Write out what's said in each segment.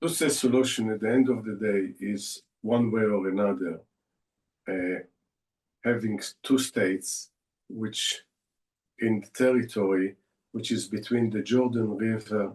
two-state solution at the end of the day is one way or another having two states which in the territory which is between the Jordan River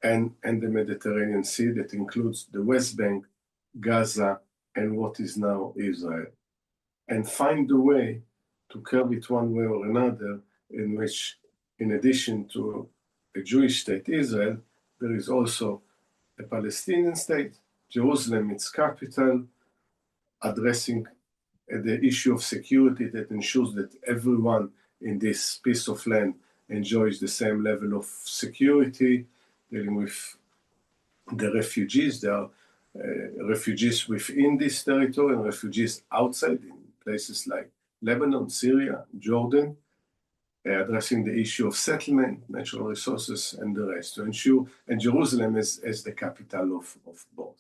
and the Mediterranean Sea, that includes the West Bank, Gaza, and what is now Israel, and find a way to curb it one way or another, in which, in addition to a Jewish state, Israel, there is also a Palestinian state, Jerusalem, its capital, addressing the issue of security that ensures that everyone in this piece of land enjoys the same level of security, dealing with the refugees. There are refugees within this territory and refugees outside in places like Lebanon, Syria, Jordan, addressing the issue of settlement, natural resources, and the rest to ensure, and Jerusalem as the capital of both.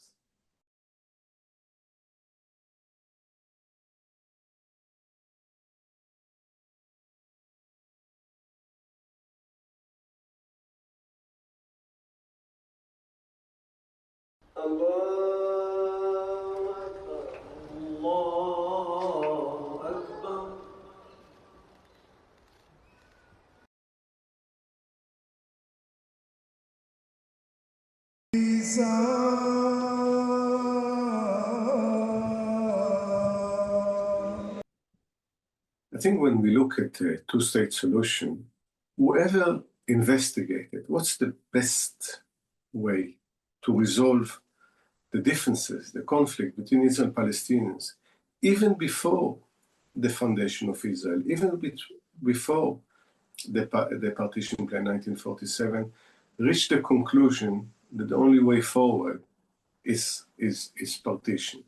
I think when we look at a two-state solution, whoever investigated what's the best way to resolve the differences, the conflict between Israel and Palestinians, even before the foundation of Israel, even before the partition plan 1947, reached the conclusion that the only way forward is partition.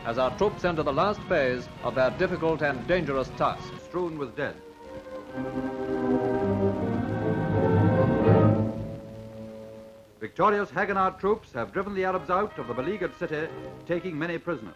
As our troops enter the last phase of their difficult and dangerous task, strewn with dead. Victorious Haganah troops have driven the Arabs out of the beleaguered city, taking many prisoners.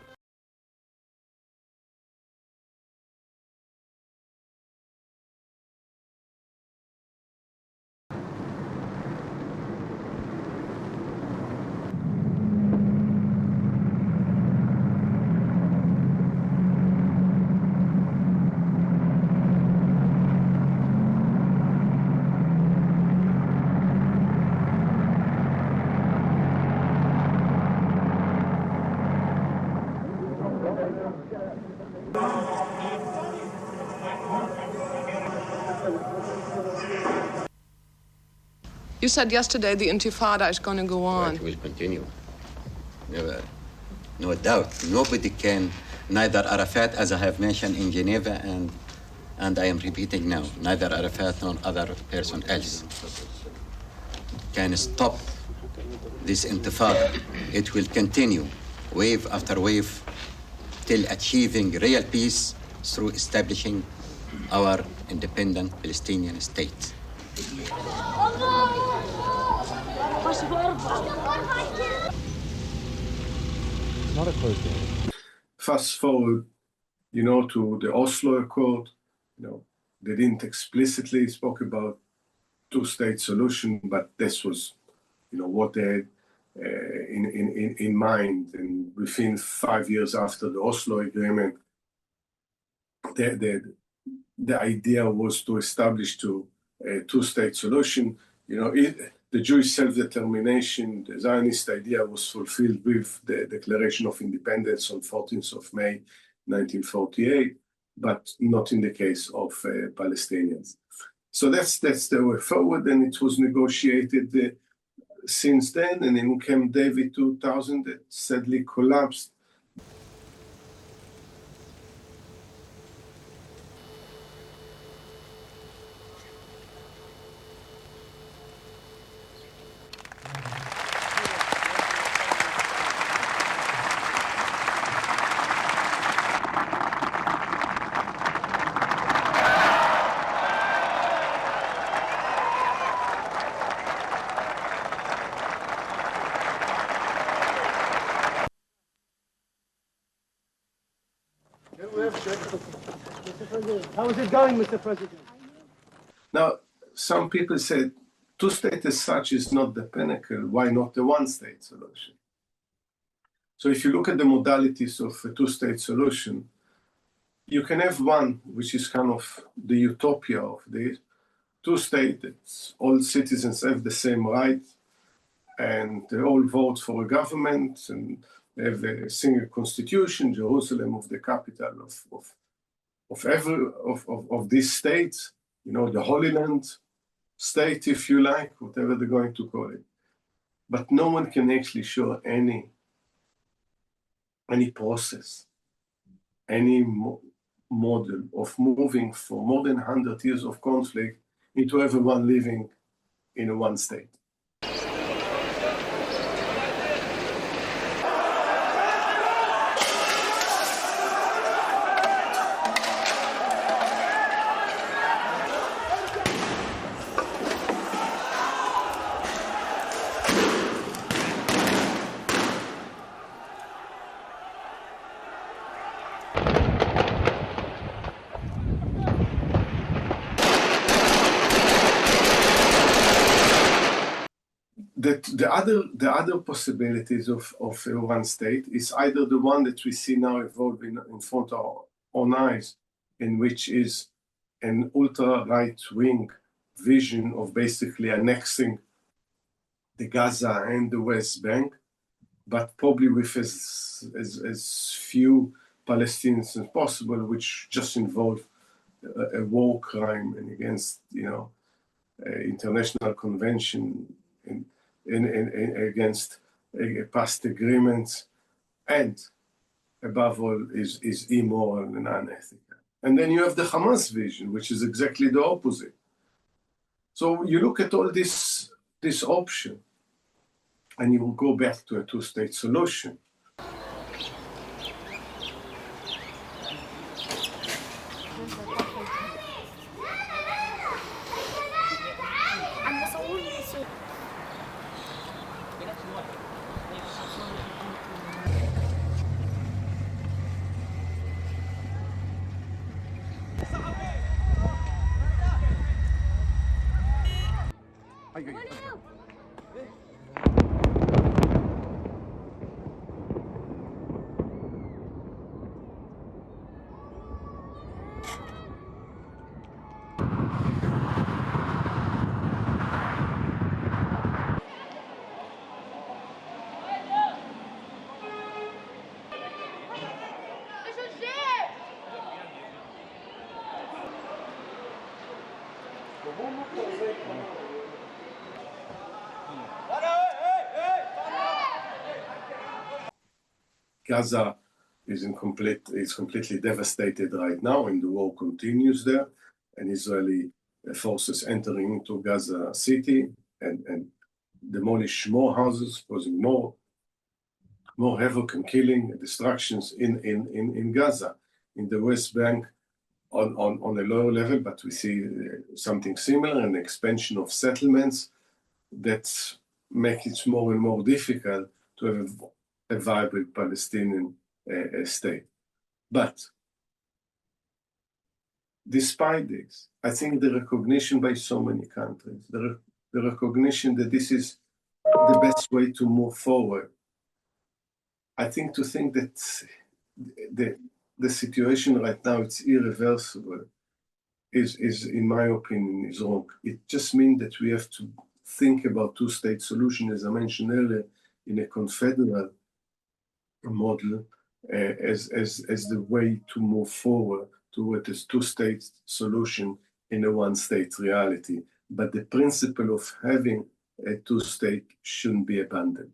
You said yesterday the Intifada is going to go on. It will continue. No doubt. Nobody can, neither Arafat, as I have mentioned in Geneva, and I am repeating now, neither Arafat nor other person else can stop this Intifada. It will continue, wave after wave, till achieving real peace through establishing our independent Palestinian state. Not a closed game. Fast forward, to the Oslo Accord. They didn't explicitly spoke about two-state solution, but this was, what they had in mind. And within 5 years after the Oslo Agreement, the idea was to establish a two-state solution. The Jewish self-determination, the Zionist idea, was fulfilled with the Declaration of Independence on 14th of May, 1948, but not in the case of Palestinians. So that's the way forward, and it was negotiated since then. And in Camp David 2000, it sadly collapsed. How is it going, Mr. President? Now, some people said two-state as such is not the pinnacle. Why not the one-state solution? So if you look at the modalities of a two-state solution, you can have one, which is kind of the utopia of this, two-state, that all citizens have the same rights, and they all vote for a government, and they have a single constitution, Jerusalem of the capital of these states, you know, the Holy Land state, if you like, whatever they're going to call it. But no one can actually show any process, any model of moving for more than 100 years of conflict into everyone living in a one state. The other possibilities of a one state is either the one that we see now evolving in front of our own eyes, in which is an ultra right wing vision of basically annexing the Gaza and the West Bank, but probably with as few Palestinians as possible, which just involve a war crime and against, you know, international convention against past agreements, and above all is immoral and unethical. And then you have the Hamas vision, which is exactly the opposite. So you look at all this option, and you will go back to a two-state solution. Gaza is completely devastated right now, and the war continues there. And Israeli forces entering into Gaza city and demolish more houses, causing more havoc and killing and destructions in Gaza. In the West Bank, on a lower level, but we see something similar, an expansion of settlements that make it more and more difficult to have a vibrant Palestinian state. But despite this, I think the recognition by so many countries, the recognition that this is the best way to move forward, I think that the situation right now, it's irreversible, is in my opinion, is wrong. It just means that we have to think about two-state solution, as I mentioned earlier, in a confederal model as the way to move forward toward this two-state solution in a one-state reality. But the principle of having a two-state shouldn't be abandoned.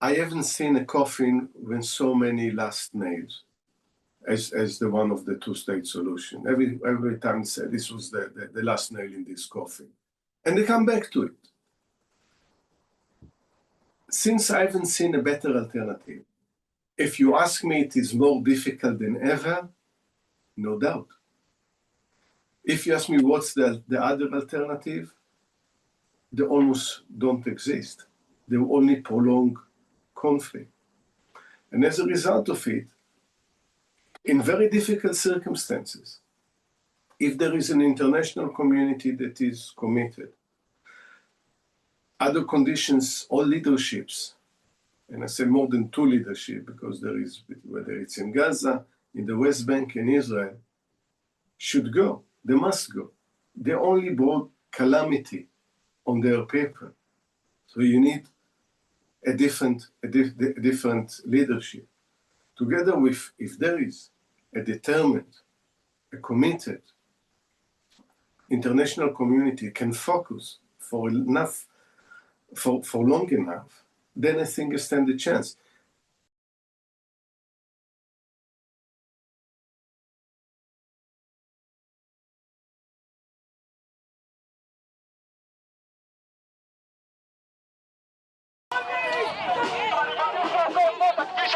I haven't seen a coffin with so many last names. as the one of the two-state solution. Every time they say this was the last nail in this coffin. And they come back to it. Since I haven't seen a better alternative, if you ask me, it is more difficult than ever, no doubt. If you ask me what's the other alternative, they almost don't exist. They only prolong conflict. And as a result of it, in very difficult circumstances, if there is an international community that is committed, other conditions, all leaderships, and I say more than two leadership, because there is, whether it's in Gaza, in the West Bank, in Israel, should go. They must go. They only brought calamity on their paper. So you need a different leadership. Together with, if there is a determined, a committed international community can focus for long enough, then I think you stand a chance.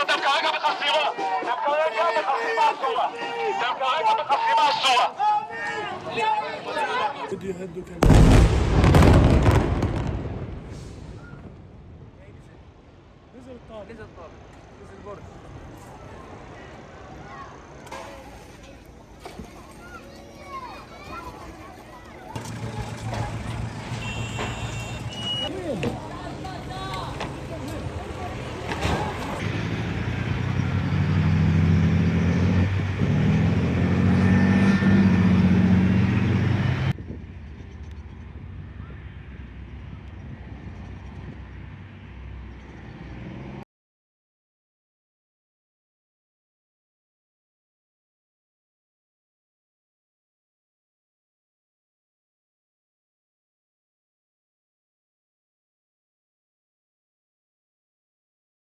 אתם כרגע בחסימה אסורה. نزل الطابق نزل البرج